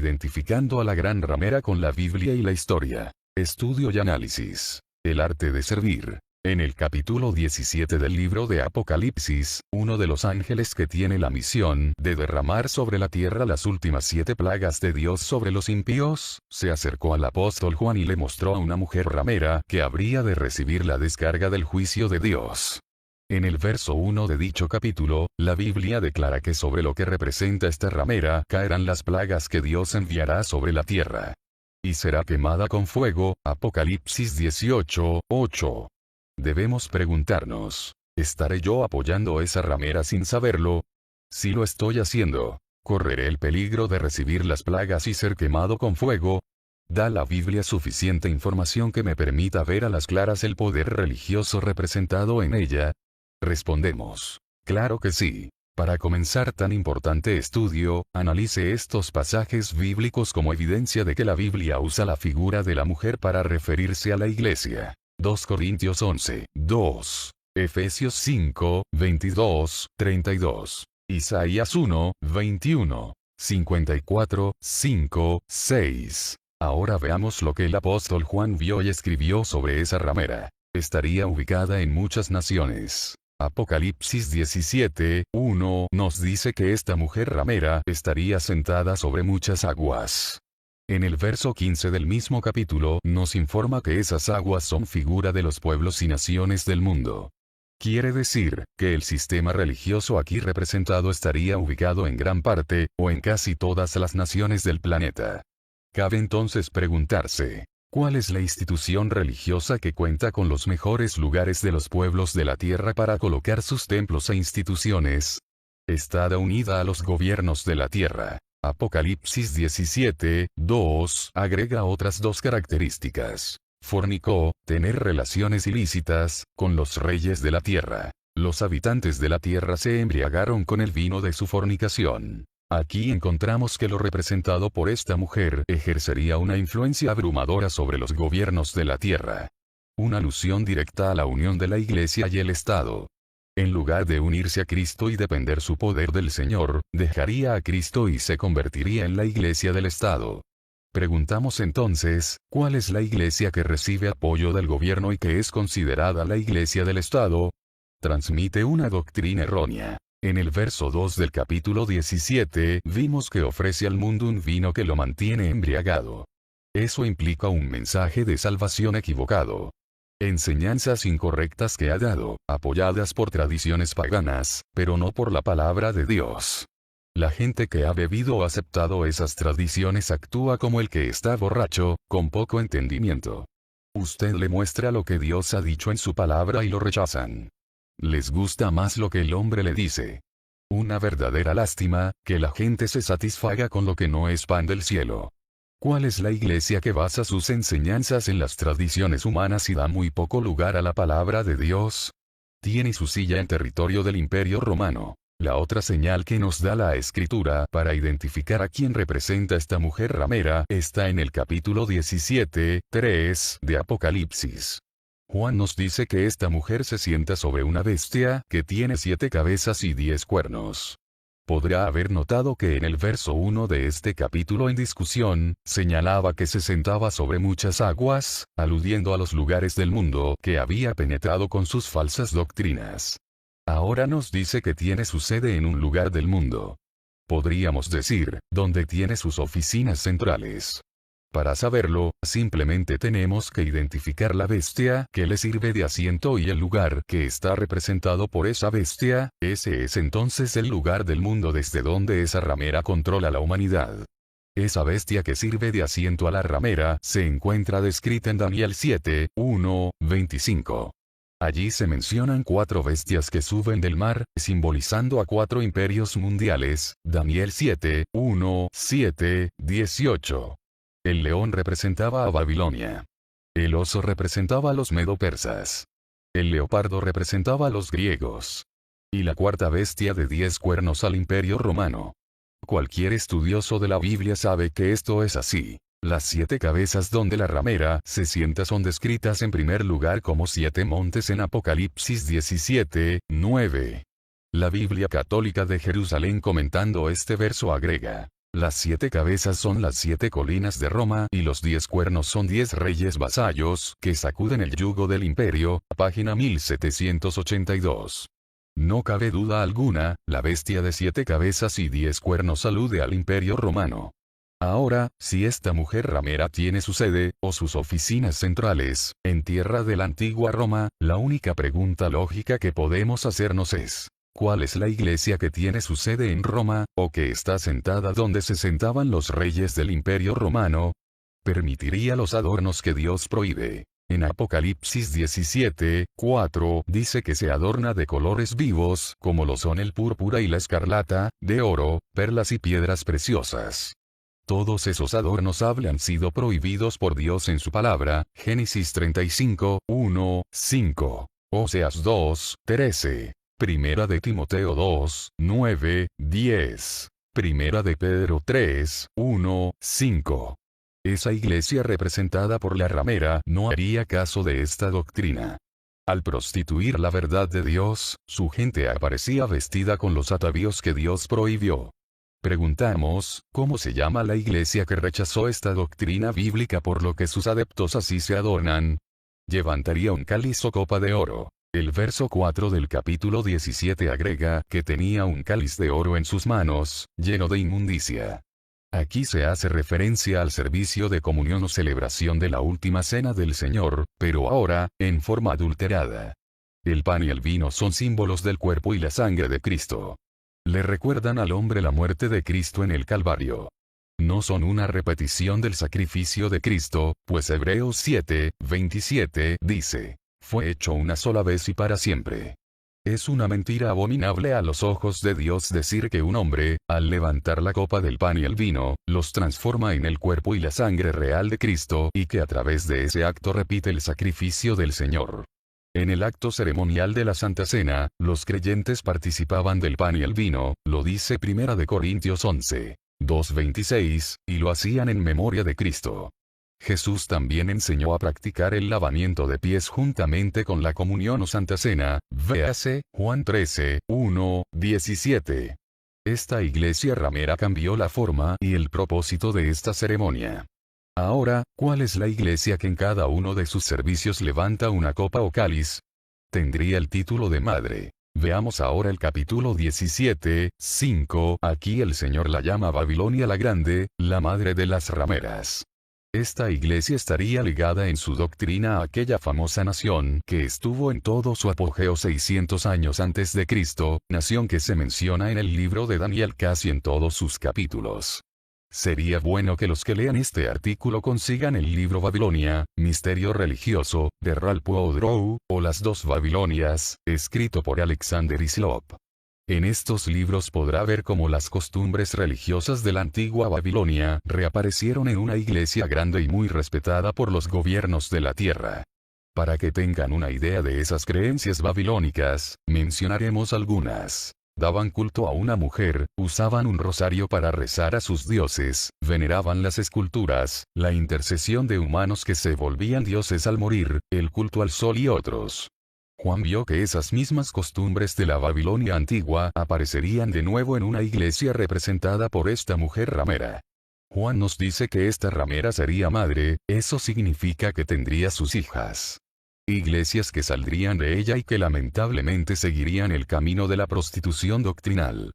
identificando a la gran ramera con la Biblia y la historia. Estudio y análisis. El arte de servir. En el capítulo 17 del libro de Apocalipsis, uno de los ángeles que tiene la misión de derramar sobre la tierra las últimas 7 plagas de Dios sobre los impíos, se acercó al apóstol Juan y le mostró a una mujer ramera que habría de recibir la descarga del juicio de Dios. En el verso 1 de dicho capítulo, la Biblia declara que sobre lo que representa esta ramera caerán las plagas que Dios enviará sobre la tierra. Y será quemada con fuego, Apocalipsis 18:8. Debemos preguntarnos, ¿estaré yo apoyando esa ramera sin saberlo? Si lo estoy haciendo, ¿correré el peligro de recibir las plagas y ser quemado con fuego? ¿Da la Biblia suficiente información que me permita ver a las claras el poder religioso representado en ella? Respondemos, claro que sí. Para comenzar tan importante estudio, analice estos pasajes bíblicos como evidencia de que la Biblia usa la figura de la mujer para referirse a la iglesia. 2 Corintios 11:2, Efesios 5:22-32, Isaías 1:21, 54:5-6. Ahora veamos lo que el apóstol Juan vio y escribió sobre esa ramera. Estaría ubicada en muchas naciones. Apocalipsis 17:1 nos dice que esta mujer ramera estaría sentada sobre muchas aguas. En el verso 15 del mismo capítulo nos informa que esas aguas son figura de los pueblos y naciones del mundo. Quiere decir, que el sistema religioso aquí representado estaría ubicado en gran parte, o en casi todas las naciones del planeta. Cabe entonces preguntarse, ¿cuál es la institución religiosa que cuenta con los mejores lugares de los pueblos de la tierra para colocar sus templos e instituciones? Está unida a los gobiernos de la tierra. Apocalipsis 17:2 agrega otras 2 características. Fornicó, tener relaciones ilícitas, con los reyes de la tierra. Los habitantes de la tierra se embriagaron con el vino de su fornicación. Aquí encontramos que lo representado por esta mujer ejercería una influencia abrumadora sobre los gobiernos de la tierra. Una alusión directa a la unión de la Iglesia y el Estado. En lugar de unirse a Cristo y depender su poder del Señor, dejaría a Cristo y se convertiría en la Iglesia del Estado. Preguntamos entonces, ¿cuál es la Iglesia que recibe apoyo del gobierno y que es considerada la Iglesia del Estado? Transmite una doctrina errónea. En el verso 2 del capítulo 17 vimos que ofrece al mundo un vino que lo mantiene embriagado. Eso implica un mensaje de salvación equivocado. Enseñanzas incorrectas que ha dado, apoyadas por tradiciones paganas, pero no por la palabra de Dios. La gente que ha bebido o aceptado esas tradiciones actúa como el que está borracho, con poco entendimiento. Usted le muestra lo que Dios ha dicho en su palabra y lo rechazan. Les gusta más lo que el hombre le dice. Una verdadera lástima, que la gente se satisfaga con lo que no es pan del cielo. ¿Cuál es la iglesia que basa sus enseñanzas en las tradiciones humanas y da muy poco lugar a la palabra de Dios? Tiene su silla en territorio del Imperio Romano. La otra señal que nos da la Escritura para identificar a quién representa esta mujer ramera está en el capítulo 17:3 de Apocalipsis. Juan nos dice que esta mujer se sienta sobre una bestia que tiene 7 cabezas y 10 cuernos. Podrá haber notado que en el verso 1 de este capítulo en discusión, señalaba que se sentaba sobre muchas aguas, aludiendo a los lugares del mundo que había penetrado con sus falsas doctrinas. Ahora nos dice que tiene su sede en un lugar del mundo. Podríamos decir, donde tiene sus oficinas centrales. Para saberlo, simplemente tenemos que identificar la bestia que le sirve de asiento y el lugar que está representado por esa bestia, ese es entonces el lugar del mundo desde donde esa ramera controla la humanidad. Esa bestia que sirve de asiento a la ramera se encuentra descrita en Daniel 7:1-25. Allí se mencionan 4 bestias que suben del mar, simbolizando a 4 imperios mundiales, Daniel 7:1-7-18. El león representaba a Babilonia. El oso representaba a los medo-persas. El leopardo representaba a los griegos. Y la 4ª bestia de 10 cuernos al Imperio Romano. Cualquier estudioso de la Biblia sabe que esto es así. Las 7 cabezas donde la ramera se sienta son descritas en primer lugar como 7 montes en Apocalipsis 17:9. La Biblia Católica de Jerusalén comentando este verso agrega: Las 7 cabezas son las 7 colinas de Roma y los 10 cuernos son 10 reyes vasallos que sacuden el yugo del imperio, página 1782. No cabe duda alguna, la bestia de 7 cabezas y 10 cuernos alude al imperio romano. Ahora, si esta mujer ramera tiene su sede, o sus oficinas centrales, en tierra de la antigua Roma, la única pregunta lógica que podemos hacernos es, ¿cuál es la iglesia que tiene su sede en Roma, o que está sentada donde se sentaban los reyes del imperio romano? Permitiría los adornos que Dios prohíbe. En Apocalipsis 17:4 dice que se adorna de colores vivos, como lo son el púrpura y la escarlata, de oro, perlas y piedras preciosas. Todos esos adornos habían sido prohibidos por Dios en su palabra, Génesis 35:1-5, Oseas 2:13, Primera de Timoteo 2:9-10, Primera de Pedro 3:1-5. Esa iglesia representada por la ramera no haría caso de esta doctrina. Al prostituir la verdad de Dios, su gente aparecía vestida con los atavíos que Dios prohibió. Preguntamos, ¿cómo se llama la iglesia que rechazó esta doctrina bíblica por lo que sus adeptos así se adornan? Levantaría un cáliz o copa de oro. El verso 4 del capítulo 17 agrega que tenía un cáliz de oro en sus manos, lleno de inmundicia. Aquí se hace referencia al servicio de comunión o celebración de la última cena del Señor, pero ahora, en forma adulterada. El pan y el vino son símbolos del cuerpo y la sangre de Cristo. Le recuerdan al hombre la muerte de Cristo en el Calvario. No son una repetición del sacrificio de Cristo, pues Hebreos 7:27 dice, fue hecho una sola vez y para siempre. Es una mentira abominable a los ojos de Dios decir que un hombre, al levantar la copa del pan y el vino, los transforma en el cuerpo y la sangre real de Cristo y que a través de ese acto repite el sacrificio del Señor. En el acto ceremonial de la Santa Cena, los creyentes participaban del pan y el vino, lo dice 1 Corintios 11:2-26, y lo hacían en memoria de Cristo. Jesús también enseñó a practicar el lavamiento de pies juntamente con la comunión o Santa Cena, véase, Juan 13:1-17. Esta iglesia ramera cambió la forma y el propósito de esta ceremonia. Ahora, ¿cuál es la iglesia que en cada uno de sus servicios levanta una copa o cáliz? Tendría el título de madre. Veamos ahora el capítulo 17:5. Aquí el Señor la llama Babilonia la Grande, la madre de las rameras. Esta iglesia estaría ligada en su doctrina a aquella famosa nación que estuvo en todo su apogeo 600 años antes de Cristo, nación que se menciona en el libro de Daniel casi en todos sus capítulos. Sería bueno que los que lean este artículo consigan el libro Babilonia, Misterio Religioso, de Ralph Woodrow, o Las dos Babilonias, escrito por Alexander Hislop. En estos libros podrá ver cómo las costumbres religiosas de la antigua Babilonia reaparecieron en una iglesia grande y muy respetada por los gobiernos de la tierra. Para que tengan una idea de esas creencias babilónicas, mencionaremos algunas. Daban culto a una mujer, usaban un rosario para rezar a sus dioses, veneraban las esculturas, la intercesión de humanos que se volvían dioses al morir, el culto al sol y otros. Juan vio que esas mismas costumbres de la Babilonia antigua aparecerían de nuevo en una iglesia representada por esta mujer ramera. Juan nos dice que esta ramera sería madre, eso significa que tendría sus hijas. Iglesias que saldrían de ella y que lamentablemente seguirían el camino de la prostitución doctrinal.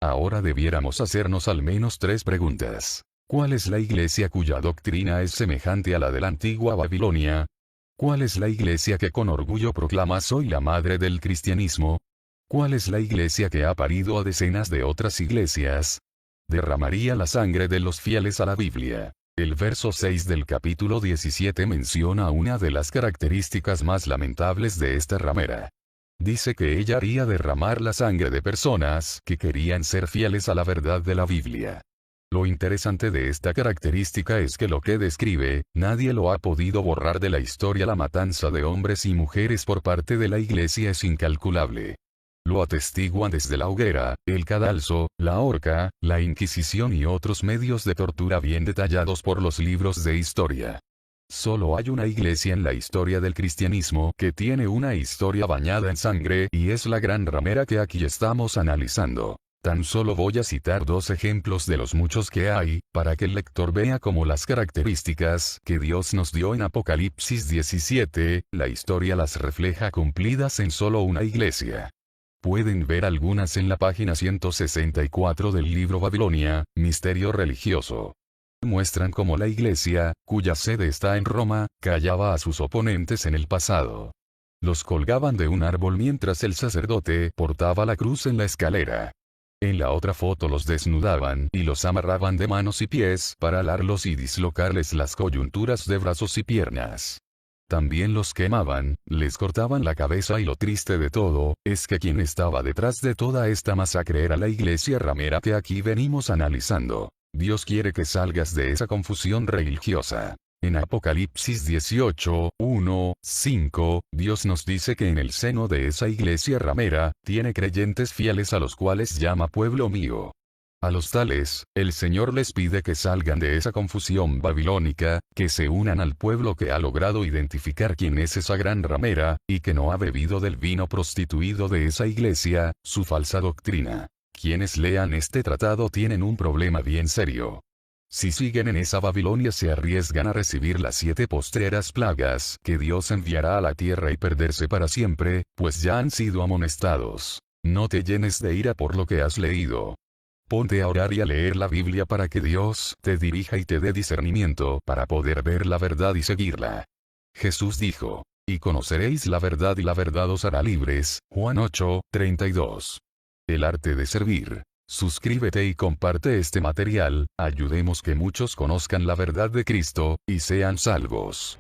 Ahora debiéramos hacernos al menos 3 preguntas. ¿Cuál es la iglesia cuya doctrina es semejante a la de la antigua Babilonia? ¿Cuál es la iglesia que con orgullo proclama soy la madre del cristianismo? ¿Cuál es la iglesia que ha parido a decenas de otras iglesias? Derramaría la sangre de los fieles a la Biblia. El verso 6 del capítulo 17 menciona una de las características más lamentables de esta ramera. Dice que ella haría derramar la sangre de personas que querían ser fieles a la verdad de la Biblia. Lo interesante de esta característica es que lo que describe, nadie lo ha podido borrar de la historia. La matanza de hombres y mujeres por parte de la iglesia es incalculable. Lo atestiguan desde la hoguera, el cadalso, la horca, la Inquisición y otros medios de tortura bien detallados por los libros de historia. Solo hay una iglesia en la historia del cristianismo que tiene una historia bañada en sangre y es la gran ramera que aquí estamos analizando. Tan solo voy a citar 2 ejemplos de los muchos que hay, para que el lector vea cómo las características que Dios nos dio en Apocalipsis 17, la historia las refleja cumplidas en solo una iglesia. Pueden ver algunas en la página 164 del libro Babilonia, Misterio Religioso. Muestran cómo la iglesia, cuya sede está en Roma, callaba a sus oponentes en el pasado. Los colgaban de un árbol mientras el sacerdote portaba la cruz en la escalera. En la otra foto los desnudaban y los amarraban de manos y pies para alarlos y dislocarles las coyunturas de brazos y piernas. También los quemaban, les cortaban la cabeza y lo triste de todo, es que quien estaba detrás de toda esta masacre era la iglesia ramera que aquí venimos analizando. Dios quiere que salgas de esa confusión religiosa. En Apocalipsis 18, 1, 5, Dios nos dice que en el seno de esa iglesia ramera, tiene creyentes fieles a los cuales llama pueblo mío. A los tales, el Señor les pide que salgan de esa confusión babilónica, que se unan al pueblo que ha logrado identificar quién es esa gran ramera, y que no ha bebido del vino prostituido de esa iglesia, su falsa doctrina. Quienes lean este tratado tienen un problema bien serio. Si siguen en esa Babilonia se arriesgan a recibir las 7 postreras plagas que Dios enviará a la tierra y perderse para siempre, pues ya han sido amonestados. No te llenes de ira por lo que has leído. Ponte a orar y a leer la Biblia para que Dios te dirija y te dé discernimiento para poder ver la verdad y seguirla. Jesús dijo, y conoceréis la verdad y la verdad os hará libres, Juan 8, 32. El arte de servir. Suscríbete y comparte este material, ayudemos que muchos conozcan la verdad de Cristo, y sean salvos.